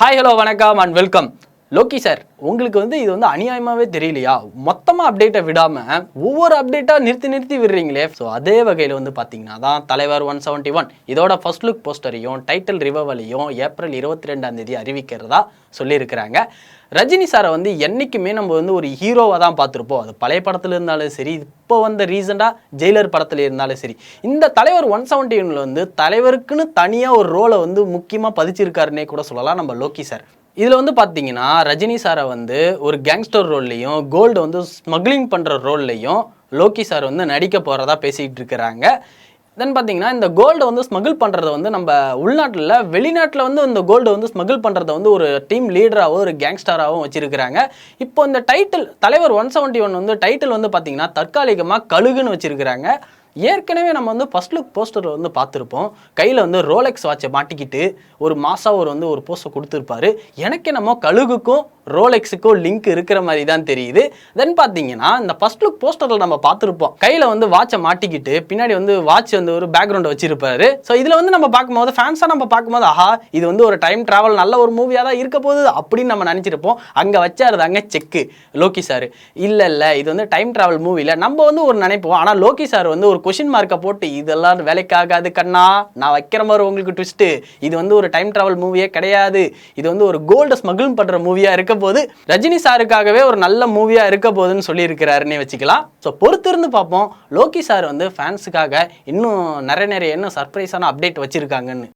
Hi hello வணக்கம் and welcome. Loki sir, உங்களுக்கு இது அநியாயமாகவே தெரியலையா? மொத்தமாக அப்டேட்டை விடாமல் ஒவ்வொரு அப்டேட்டாக நிறுத்தி விடுறீங்களே. ஸோ அதே வகையில் பார்த்தீங்கன்னா தான் தலைவர் 171 இதோட ஃபர்ஸ்ட் லுக் போஸ்டரையும் டைட்டில் ரிவவலையும் ஏப்ரல் 22 அறிவிக்கிறதா சொல்லியிருக்கிறாங்க. ரஜினி சாரை என்றைக்குமே நம்ம ஒரு ஹீரோவாக தான் பார்த்துருப்போம். அது பழைய படத்தில் இருந்தாலும் சரி, இப்போ ரீசெண்டாக ஜெயிலர் படத்தில் இருந்தாலும் சரி. இந்த தலைவர் 171 தலைவருக்குன்னு தனியாக ஒரு ரோலை முக்கியமாக பதிச்சிருக்காருன்னே கூட சொல்லலாம் நம்ம லோக்கி சார். இதில் பார்த்தீங்கன்னா ரஜினி சாரை ஒரு கேங்ஸ்டர் ரோல்லையும் கோல்டு ஸ்மக்லிங் பண்ணுற ரோல்லையும் லோக்கி சார் நடிக்க போகிறதா பேசிகிட்டு இருக்கிறாங்க. தென் பார்த்தீங்கன்னா இந்த கோல்டை ஸ்மகிள் பண்ணுறத நம்ம உள்நாட்டில் வெளிநாட்டில் இந்த கோல்டை ஸ்மகிள் பண்ணுறத ஒரு டீம் லீடராகவும் ஒரு கேங்ஸ்டராகவும் வச்சுருக்கிறாங்க. இப்போ இந்த டைட்டில் தலைவர் 171 டைட்டில் பார்த்தீங்கன்னா தற்காலிகமாக கழுகுன்னு வச்சுருக்கிறாங்க. ஏற்கனவே நம்ம ஃபர்ஸ்ட் லுக் போஸ்டரில் பார்த்துருப்போம். கையில் ரோலெக்ஸ் வாட்சை மாட்டிக்கிட்டு ஒரு மாதம் ஒரு போஸ்டை கொடுத்துருப்பாரு. எனக்கு நம்ம கழுகுக்கும் ரோலெக்ஸுக்கும் லிங்க் இருக்கிற மாதிரி தான் தெரியுது. தென் பார்த்தீங்கன்னா இந்த ஃபர்ஸ்ட் லுக் போஸ்டரில் நம்ம பார்த்துருப்போம். கையில் வாட்சை மாட்டிக்கிட்டு பின்னாடி வாட்ச் ஒரு பேக்ரவுண்டை வச்சிருப்பாரு. ஸோ இதில் நம்ம பார்க்கும்போது ஃபேன்ஸாக நம்ம பார்க்கும்போது ஆஹா இது ஒரு டைம் ட்ராவல் நல்ல ஒரு மூவியாக தான் இருக்க போகுது அப்படின்னு நம்ம நினச்சிருப்போம். அங்கே வச்சாருதாங்க செக்கு லோக்கி சார். இல்லை இது டைம் ட்ராவல் மூவியில் நம்ம ஒரு நினைப்போம். ஆனால் லோக்கி சார் ஒரு கொஷின் மார்க்கை போட்டு இதெல்லாம் வேலைக்காகாது கண்ணா, நான் வைக்கிற மாதிரி உங்களுக்கு ட்விஸ்ட்டு, இது ஒரு டைம் டிராவல் மூவியே கிடையாது, இது ஒரு கோல்டு ஸ்மகிள் பண்ற மூவியா இருக்க போது, ரஜினி சாருக்காகவே ஒரு நல்ல மூவியா இருக்க போதுன்னு சொல்லி இருக்கிறாருன்னே வச்சுக்கலாம். ஸோ பொறுத்திருந்து பார்ப்போம் லோக்கி சார் ஃபேன்ஸுக்காக இன்னும் நிறைய இன்னும் சர்ப்ரைஸான அப்டேட் வச்சிருக்காங்கன்னு.